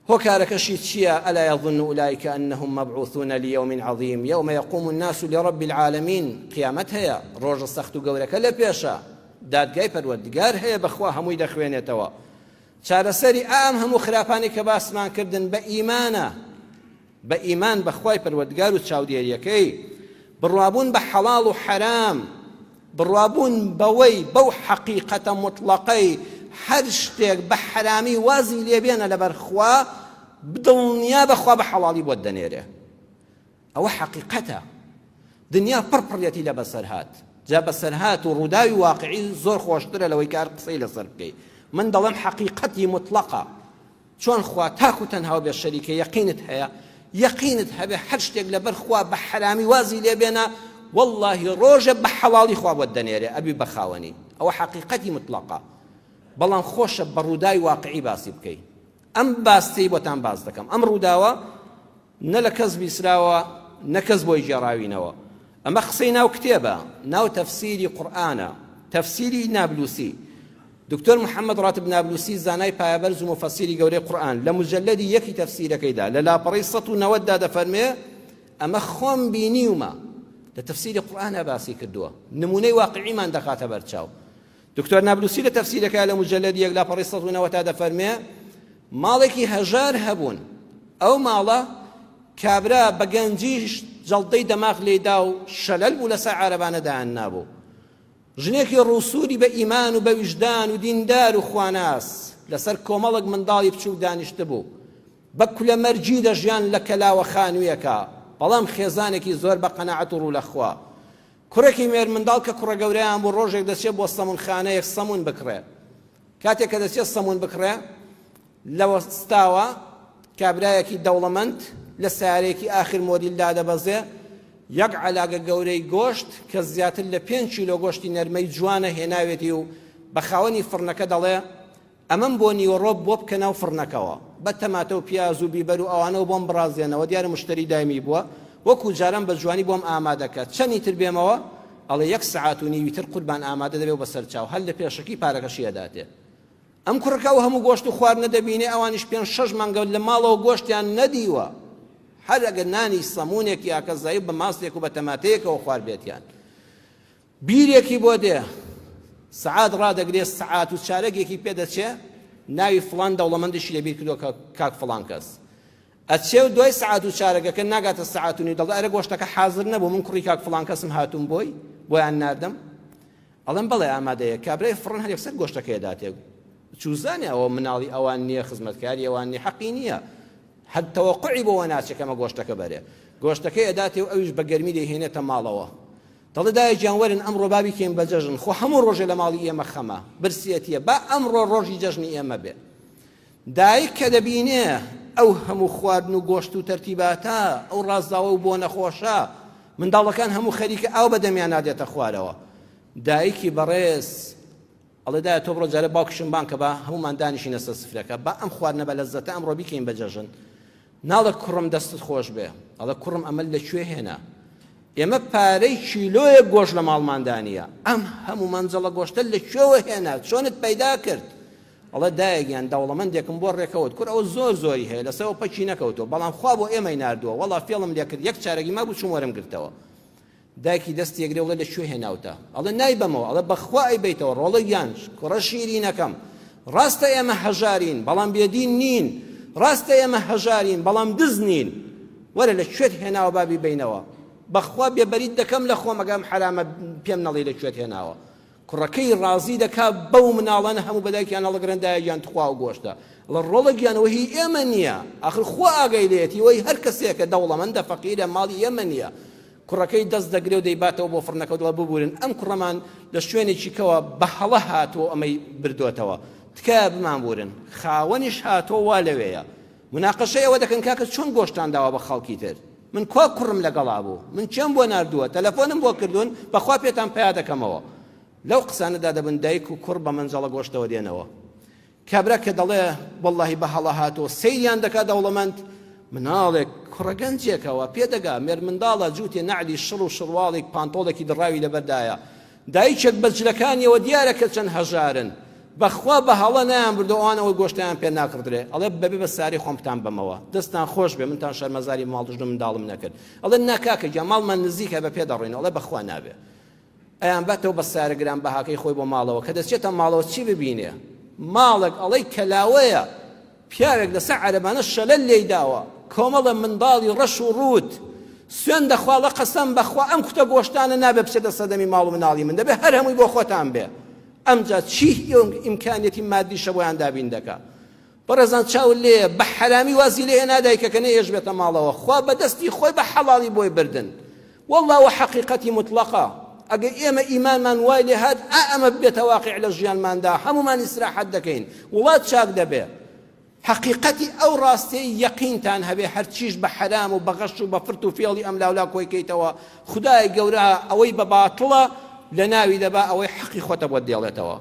هۆکارەکەشی چییە؟ ئەلا یظن ئولئیک ئەنهم مەبعوثون لیوم عظیم یوم یقوم الناس لرب العالمین. قیامەت هەیە، ڕۆژە سەخت و گەورەکە لە پێشە، دادگای پەروەردگار هەیە، بەخوا هەمووی دەخوێنێتەوە. چارەسەری ئام هەموو خراپانی کە باسمان کردن بە ئیمانە، بە ئیمان بەخوای پەروەردگار و چاودێریەکەی، بڕوابوون بە حەڵاڵ و حەرام، بڕوابوون بەوەی بەو حەقیقەتە مطلقەی هەر شتێک بە حەرامی وازی لێبێنە لەبەر خوا، دڵنیا بەخوا بە حەڵاڵی بۆت دەنێرێ. ئەوە حەقیقەتە. دنیا پڕپڕێتی لە بەسەر هات، جا بەسەر هات و ڕووداوی واقعی زۆر خۆشترە لەوەی کار قسەی لەسەر بکەی. من دەڵێم حەقیقەتی مطلقە. چۆن خوا تاکو تەنها بێ شەریکە، یەقینت هەیە، یەقینت هەبێ هەر شتێک لەبەر خوا بە حەرامی وازی لێبێنە، واللهی ڕۆژە بە حەڵاڵی خوا بۆت دەنێرێ، ئەبی بەخاوەنی. ئەوە حەقیقەتی مطلقە. بەڵام خۆشە بە ڕووداوی واقعی باسی بکەی. ئەم باستی بۆتان باز دەکەم. ئەم ڕووداوە نە لە کەس بیسراوە، نە کەس بۆی گێڕاوینەوە. ئەمە قسەی ناو کتێبە، ناو تەفسیری قورئانە، تەفسیری نابلوسی. دکتۆر محەممەد ڕاتب نابلوسی زانای پایەبەرز و مفەسیری گەورەی قورئان لە مجەلەدی یەکی تەفسیرەکەیدا لە لاپەڕەی 190 دەفەرمێ ئەمە خۆم بینیومە، لە تەفسیری قورئانە باسی کردووە، نمونەی واقعیمان دەخاتە بەرچاو. دکتۆر نابلوسی لە تەفسیرەکە لە مجەلەدی یەک لاپەڕەی 190 دەفەرمێ ماڵێکی هەژار هەبوون، ئەو ماڵە کابرا بە گەنجیش جەڵدەی دەماغ لێدا و شەلەل بوو لەسەر عارەبانەدایان نابوو. ژنێکی ڕووسوری بە ئیمان و بە ویژدان و دیندار و خواناس لەسەر کۆمەڵک منداڵی بچوو دانیشتە بوو، بە کولە مەرجی دەژیان لە کەلاوە خانوویەکە، بەڵام خێزانێکی زۆر بە قەناعەت و ڕوو لەخوا. کوڕێکی مێر منداڵ کە کوڕە گەورەیان بوو ڕۆژێک دەچێت بۆ سەمونخانەیەک سەمون بکڕێ. کاتێک کە دەچێت سەمون بکڕێ، لەوە ستاوە کابرایەکی دەوڵەمەند لە سیارەیەکی ئاخر مۆدیلدا دەبەزێ، یەک عەلاگە گەورەی گۆشت کە زیاتر لە 5 کیلۆ گۆشتی نەرمەی جوانە هێناوێتی و بە خاوەنی فڕنەکە دەڵێ ئەمەم بۆ نیوەڕۆ بۆ بکە ناو فڕنەکەوە، بە تەماتە و پیاز و بیبەر و ئەوانەوە بۆم بڕازێنەوە، دیارە مشتری دایمی بووە، وەکو جاران بە جوانی بۆم ئامادەکات. چەندی تر بێمەوە؟ ئەڵێ 1 سەعات و نیوی تر قوربان ئامادە دەبێ و بەسەر چاو، هەر لە پێشەکی پارەکەشی ئەداتێ. ئەم کوڕەکە و هەموو گۆشت و خوار نەدەبینێ، ئەوانیش 5-6 مانگە لە ماڵەوە گۆشتیان نەدیوە، هەر ئەگەر نانی سەمونێکی ئاکەزایی بە ماستێک و بە تەماتەیەکەوە خوار بێتیان. بیرێکی بۆ دێ، سەعات ڕادەگرێت، سەعات و چارەگێکی پێدەچێ، ناوی فڵان دەوڵەمەندیشی لەبیر کردووە کاک فڵان کەس. ئەچێ و دوای سەعات و چارەگەکە ناگاتە سەعات و نی، دەڵێ ئەرە گۆشتەکە حازر نەبوو، من کوڕی کاک فڵان کەسم هاتووم بۆیان ناردەم. ئەڵێم بەڵێ ئامادەیە. کابرای فڕن هەر یەکسەر گۆشتەکەی داتێ، چوزانێ ئەوە مناڵی ئەوان نییە، خزمەتکاری ئەوان نییە، حەقی نییە، هەر تەوەقعی بۆەوە ناچێکەمە گۆشتەکە بەرێ. گۆشتەکەی ئەداتێ و ئەویش بە گەرمی دەیهێنێتە ماڵەوە. دەڵێ دایە گیانوەرن ئەمڕۆ بابی کەین بە جەژن، خۆ هەموو ڕۆژێ لە ماڵی ئێمە خەمە، برسیەتیە، با ئەمڕۆ ڕۆژی جەژنی ئێمە بێ. دایک کە دەبینێ ئەو هەموو خواردن و گۆشت و تەرتیباتە، ئەو ڕازاوە و بۆ نەخۆشە، منداڵەکان هەموو خەریکە ئاو بەدەمیان نادێتە خوارەوە. دایکی بەڕێز ئەڵێ دایە تۆ بڕۆ جارە باوکشم بانکە بە هەمومان دانیشینە سەر سفرەکە، با ئەم خواردنە بە لەززەتە ئەمڕۆ بیکەین بە جەژن. ناڵە کوڕم دەستت خۆش بێ، ئەڵێ کوڕم ئەمە لەکوێ هێنا؟ ئێمە پارەی کیلۆیەک گۆشت لە ماڵماندانیە، ئەم هەموو مەنجەڵە گۆشتە لەکوێوە هێنا؟ چۆنت پەیدا کرد؟ ئەڵێ دایەگیان دەوڵەمەندێکم بۆ ڕێکەوت، کوڕ ئەوە زۆر زۆری هەیە، لەسەرەوە پەچی نەکەوتەوە، بەڵام خوا بۆ ئێمەی ناردووە، وەڵا فێڵم لێ کرد، یەک چارەگی ما بوو چوم وەرم گرتەوە. دایکی دەستی یەگرێ وڵێ لەکوێ هێناوتە؟ ئەڵێ نایبەمەوە. ئەڵێ بەخوا ئەیبەیتەوە. ڕۆڵە یانش کوڕە شیرینەکەم، ڕاستە ئێمە هەژارین بەڵام بێدین نین، ڕاستە ئێمە هەژارین بەڵام دز نین، وەرە لەکوێت هێناوە بابی بینەوە، بەخوا بێبەریت دەکەم لە خۆم ئەگەم حرامە پێم نەڵێ لەکوێت هێناوە. کوڕەکەی ڕازی دەکا بەو مناڵانە هەموو بەدایکیان هەڵەگرن دایە گیان تخوا و گۆشتە، لە ڕۆڵە گیانەوە هی ئێمە نییە، ئاخر خوا ئاگای لێتی وەی هەر کەسێکە دەوڵەمەندە فەقیرە ماڵی ئێمە نییە. کوڕەکەی دەست دەگرێ و دەیباتەوە بۆ فڕنەکە دڵە ببورن، ئەم کوڕەمان لە شوێنێکی کەوە بە هەڵە هاتووە ئەمەی بردوێتەوە، تکایە بمان بورن، خاوەنیش هاتووە وا لەوەیە. مناقەشەی ئەوە دەکەن کاکە چۆن گۆشتان داوە بە خەڵکی تر، من کوا کوڕم لەگەڵا بوو، من چێم بۆ ناردووە، تەلەفۆنم بۆ کردوون، بەخوا پێتان پیا دەکەمەوە. لەو قسانەدا دەبن دایک و کوڕ بە مەنجەڵە گۆشتەوە دێنەوە. کابرا کە دەڵێ وەڵڵاهی بە هەڵە هاتووە، سەیریان دەکات دەوڵەمەند، مناڵێک کوڕە گەنجێکەوە پێدەگا مێر منداڵە جووتێ نەعلی شڕ و شڕواڵێک پانتۆڵێکی دڕاوی لەبەردایە، دایکێک بەجلەکانیەوە دیارە کە چەند هەژارن، بەخوا بە هەڵە نایان بردو ئەوانەوەی گۆشتیان پێ ناکردرێ ئەڵێ بەبێ بە ساری خۆمتان بەمەوە دەستان خۆش بێ منتان شەرمەزاری ماڵدژن منداڵم نەکرد ئەڵێ ناکاکە گیا ماڵمان نزیکە بە پێ دەڕێن ئەڵێ بەخوا نابێ ئەیان بەتەوە بە سارەگران بەهاکەی خۆی بۆ ماڵەوە کە دەچێتە ماڵەوە چی ببینێ ماڵێک ئەڵەی کەلاوەیە پیاوێک لەسەر عەرەبانە شەلەل لێی داوە کۆمەڵە منداڵی ڕەش و ڕووت سوێن دەخوا لە قەسەم بەخوا ئەم کوتە گۆشتانە نابێ بچێتە سەدەمی ماڵ و مناڵی من دەبێ هەر هەمووی بۆ خۆتان بێ ئەمجا چی ئیمکانیەتی مادی شەبۆیان دابین دەکا بەڕێزان چاو لێ بە حەرامی وازی لێ نادایکەکە نەیەش بێتە ماڵەوە خوا بەدەستی خۆی بە حەڵاڵی بۆی بردن والله و حەقیقەتی مطلقە ئەگە ئێمە ئیمانمان وای لێ هات ئەمە بێتە واقع لە ژیانماندا هەمومان ئیسراحەت دەکەین وڵات چاک دەبێ حقیقەتی ئەو ڕاستەی یەقینتان هەبێ هەرچیش بە حەرام و بە غەش و بە فرت و فێڵی ئەم لاولا کۆیکەیتەوە خودای گەورە ئەوەی بە باتڵە لە ناوی دەبا ئەوەی حەقی خۆتە بۆ دێڵێتەوە